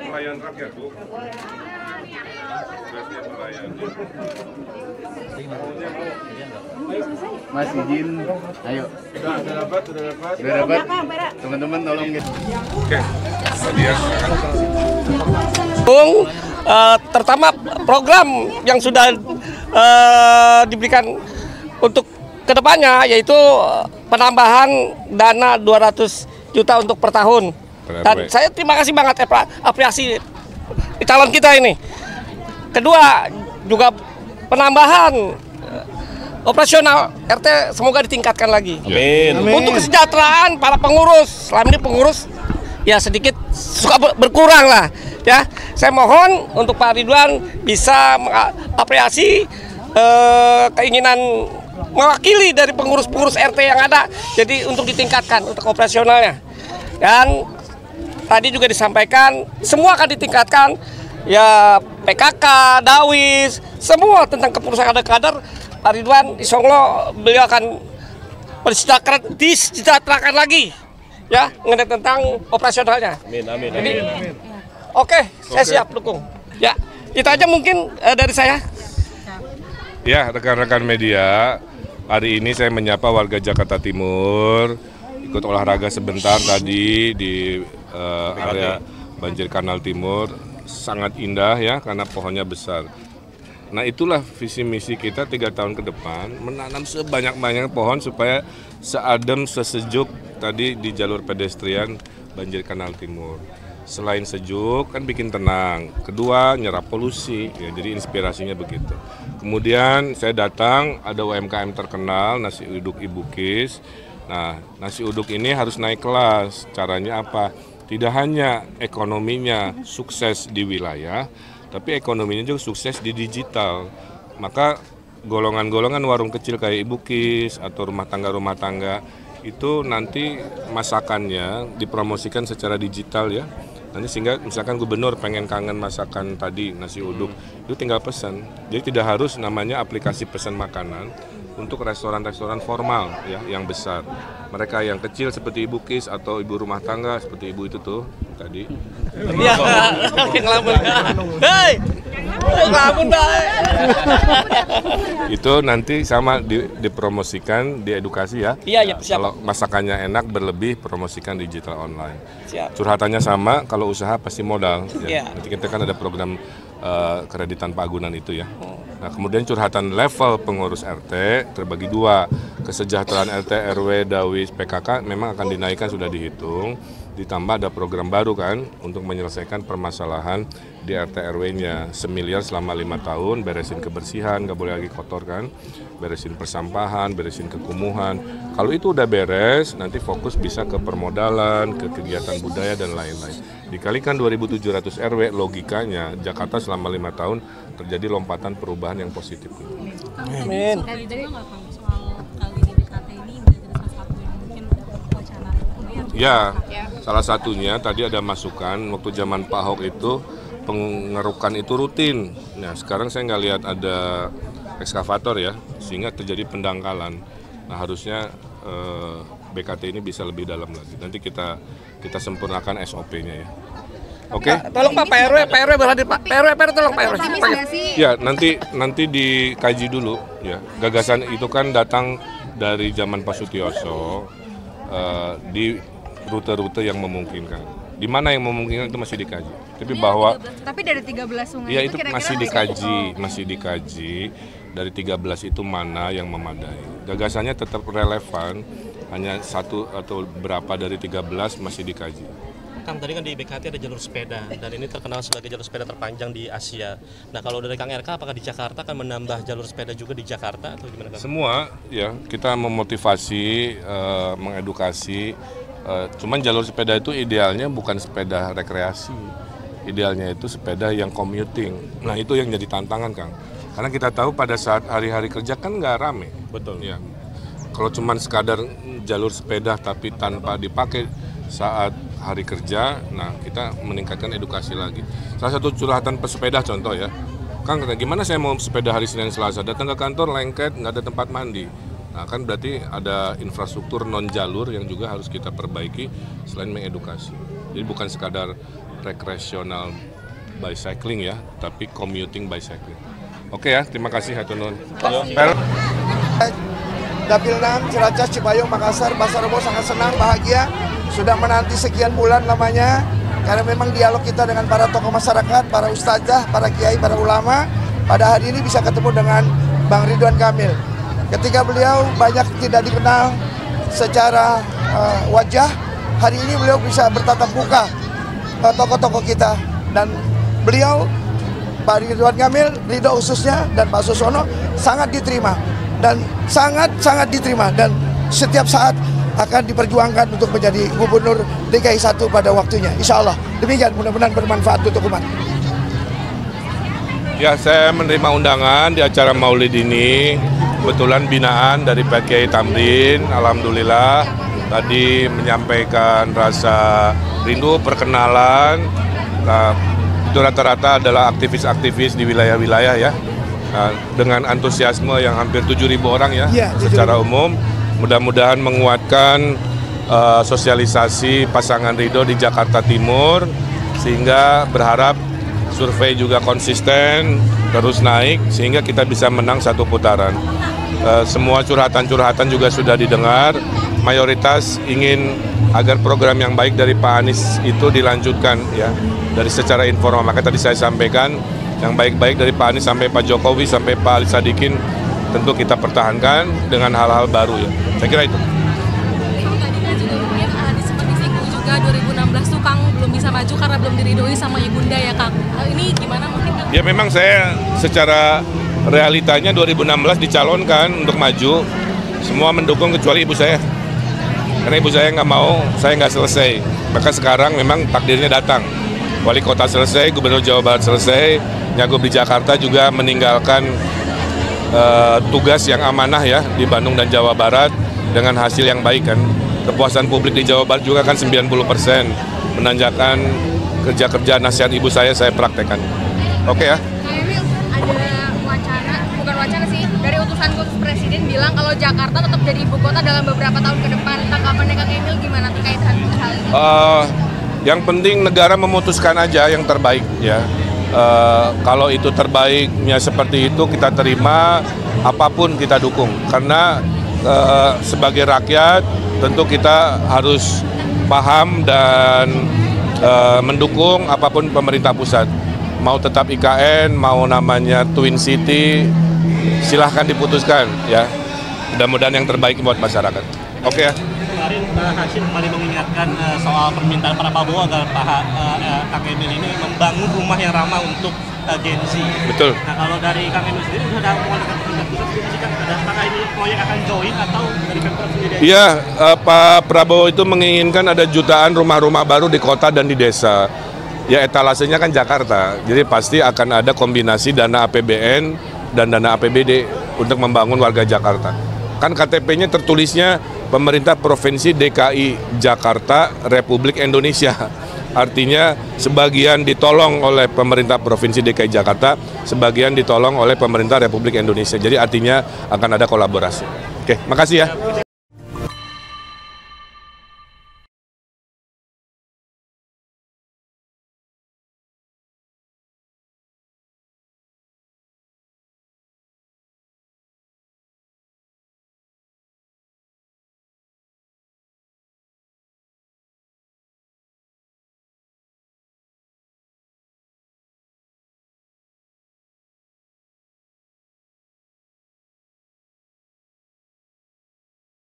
Pelayan rakyat, Bu. Mas izin, ayo. Sudah dapat. Sudah dapat. Teman-teman tolong gitu. Oke, tadi ya. Terutama program yang sudah diberikan untuk kedepannya, yaitu penambahan dana 200 juta untuk per tahun. Dan saya terima kasih banget apresiasi calon kita ini. Kedua, juga penambahan operasional RT semoga ditingkatkan lagi. Amin. Untuk kesejahteraan para pengurus, selama ini pengurus ya sedikit suka berkurang lah. Ya, saya mohon untuk Pak Ridwan bisa mengapresiasi keinginan mewakili dari pengurus-pengurus RT yang ada, jadi untuk ditingkatkan untuk operasionalnya. Dan tadi juga disampaikan semua akan ditingkatkan, ya PKK, Dawis, semua tentang kepengurusan kader-kader. Pak Ridwan, insya Allah beliau akan disejahterakan lagi, ya mengenai tentang operasionalnya. Amin. Jadi, oke, saya siap dukung. Ya, itu aja mungkin dari saya. Ya, rekan-rekan media, hari ini saya menyapa warga Jakarta Timur, ikut olahraga sebentar tadi di area Banjir Kanal Timur. Sangat indah ya, karena pohonnya besar. Nah, itulah visi misi kita 3 tahun ke depan, menanam sebanyak-banyak pohon supaya seadem, sesejuk tadi di jalur pedestrian Banjir Kanal Timur. Selain sejuk, kan bikin tenang. Kedua, nyerap polusi, ya, jadi inspirasinya begitu. Kemudian saya datang, ada UMKM terkenal, nasi uduk Ibu Kis. Nah, nasi uduk ini harus naik kelas. Caranya apa? Tidak hanya ekonominya sukses di wilayah, tapi ekonominya juga sukses di digital. Maka golongan-golongan warung kecil kayak Ibu Kis atau rumah tangga itu nanti masakannya dipromosikan secara digital ya. Nanti sehingga misalkan gubernur pengen kangen masakan tadi nasi uduk, itu tinggal pesan. Jadi tidak harus namanya aplikasi pesan makanan untuk restoran-restoran formal ya yang besar. Mereka yang kecil seperti Ibu Kis atau ibu rumah tangga seperti ibu itu tuh tadi. Iya, yang ngelamun. Hei, ngelamun baik. Itu nanti sama dipromosikan, diedukasi ya. Iya, siap. Kalau masakannya enak berlebih, promosikan digital online. Siap. Curhatannya sama, kalau usaha pasti modal. Ya. Iya. Nanti kita kan ada program kreditan pagunan itu ya. Nah, kemudian curhatan level pengurus RT terbagi 2. Kesejahteraan RT, RW, Dawis, PKK memang akan dinaikkan, sudah dihitung. Ditambah ada program baru kan untuk menyelesaikan permasalahan di RT RW-nya. 1 miliar selama 5 tahun, beresin kebersihan, nggak boleh lagi kotor kan. Beresin persampahan, beresin kekumuhan. Kalau itu udah beres, nanti fokus bisa ke permodalan, ke kegiatan budaya dan lain-lain. Dikalikan 2.700 RW, logikanya Jakarta selama 5 tahun terjadi lompatan perubahan yang positif. Amin. Tadi juga nggak Kang soal kali di BKT ini menjadi salah satu yang mungkin wacana. Ya, salah satunya tadi ada masukan waktu zaman Pak Ahok itu pengerukan itu rutin. Nah, sekarang saya nggak lihat ada ekskavator ya, sehingga terjadi pendangkalan. Nah, harusnya BKT ini bisa lebih dalam lagi. Nanti kita sempurnakan SOP-nya ya. Oke. Tolong Pak RW berhadir Pak. Pak RW tolong Pak RW. Ya, nanti dikaji dulu ya. Gagasan itu kan datang dari zaman Pak Sutioso di rute-rute yang memungkinkan. Di mana yang memungkinkan itu masih dikaji. Tapi bahwa tapi dari 13 sungai ya itu itu kira-kira masih dikaji dari 13 itu mana yang memadai. Gagasannya tetap relevan, hanya satu atau berapa dari 13 masih dikaji. Kang, tadi kan di BKT ada jalur sepeda dan ini terkenal sebagai jalur sepeda terpanjang di Asia. Nah, kalau dari Kang RK, apakah di Jakarta akan menambah jalur sepeda juga di Jakarta atau gimana Kang? Semua ya, kita memotivasi, mengedukasi. Cuman jalur sepeda itu idealnya bukan sepeda rekreasi, idealnya itu sepeda yang commuting. Nah, itu yang jadi tantangan Kang. Karena kita tahu pada saat hari-hari kerja kan nggak rame. Betul. Ya. Kalau cuman sekadar jalur sepeda tapi tanpa dipakai saat hari kerja, nah kita meningkatkan edukasi lagi. Salah satu curhatan pesepeda contoh ya, Kang, gimana saya mau sepeda hari Senin Selasa, datang ke kantor lengket, nggak ada tempat mandi. Nah, kan berarti ada infrastruktur non jalur yang juga harus kita perbaiki selain mengedukasi. Jadi bukan sekadar rekreasional bicycling ya, tapi commuting bicycling. Oke ya, terima kasih Hatunun. Dapil 6, Ciracas, Cipayung, Makassar, Pasar Rebo sangat senang, bahagia, sudah menanti sekian bulan lamanya, karena memang dialog kita dengan para tokoh masyarakat, para ustazah, para kiai, para ulama, pada hari ini bisa ketemu dengan Bang Ridwan Kamil. Ketika beliau banyak tidak dikenal secara wajah, hari ini beliau bisa bertatap muka tokoh-tokoh kita, dan beliau, Pak Ridwan Kamil, Ridho khususnya, dan Pak Susono sangat diterima. Dan sangat diterima, dan setiap saat akan diperjuangkan untuk menjadi gubernur DKI 1 pada waktunya. Insya Allah. Demikian, mudah-mudahan bermanfaat untuk umat. Ya, saya menerima undangan di acara Maulid ini. Kebetulan binaan dari Pak Kiai Tamrin, alhamdulillah tadi menyampaikan rasa rindu, perkenalan. Nah, itu rata-rata adalah aktivis-aktivis di wilayah-wilayah ya. Nah, dengan antusiasme yang hampir 7.000 orang ya, secara umum, mudah-mudahan menguatkan sosialisasi pasangan Ridho di Jakarta Timur, sehingga berharap survei juga konsisten, terus naik, sehingga kita bisa menang satu putaran. Semua curhatan-curhatan juga sudah didengar, mayoritas ingin agar program yang baik dari Pak Anies itu dilanjutkan ya, dari secara informal. Maka tadi saya sampaikan, yang baik-baik dari Pak Anies sampai Pak Jokowi sampai Pak Ali Sadikin tentu kita pertahankan dengan hal-hal baru ya. Saya kira itu. Tadi kan juga mungkin seperti singgung juga 2016 tuh Kang belum bisa maju karena belum diridhoi sama Ibunda ya Kang. Ini gimana mungkin Kang? Ya memang saya secara realitanya 2016 dicalonkan untuk maju, semua mendukung kecuali ibu saya. Karena ibu saya nggak mau, saya nggak selesai. Maka sekarang memang takdirnya datang. Wali kota selesai, Gubernur Jawa Barat selesai, Nyagup di Jakarta juga meninggalkan tugas yang amanah ya di Bandung dan Jawa Barat dengan hasil yang baik kan. Kepuasan publik di Jawa Barat juga kan 90%, menanjakan kerja-kerja nasihat ibu saya praktekkan. Oke ya. Kang Emil, ada wacana, bukan wacana sih, dari utusan khusus Presiden bilang kalau Jakarta tetap jadi ibu kota dalam beberapa tahun ke depan. Tanggapannya Kang Emil gimana terkait hal ini? Yang penting negara memutuskan aja yang terbaik ya. Kalau itu terbaiknya seperti itu kita terima, apapun kita dukung. Karena sebagai rakyat tentu kita harus paham dan mendukung apapun pemerintah pusat. Mau tetap IKN, mau namanya Twin City, silahkan diputuskan ya. Mudah-mudahan yang terbaik buat masyarakat. Oke ya. Kemarin Pak Hashim kembali mengingatkan soal permintaan para Prabowo agar Kang Emil ini membangun rumah yang ramah untuk Gen Z. Betul. Nah kalau dari Kang Emil sendiri sudah ada menggunakan pemerintah pusat, apakah ini proyek akan join atau dari Pemprov sendiri? Iya, Pak Prabowo itu menginginkan ada jutaan rumah-rumah baru di kota dan di desa. Ya etalasenya kan Jakarta, jadi pasti akan ada kombinasi dana APBN dan dana APBD untuk membangun warga Jakarta. Kan KTP-nya tertulisnya Pemerintah Provinsi DKI Jakarta Republik Indonesia. Artinya sebagian ditolong oleh pemerintah Provinsi DKI Jakarta, sebagian ditolong oleh pemerintah Republik Indonesia. Jadi artinya akan ada kolaborasi. Oke, makasih ya.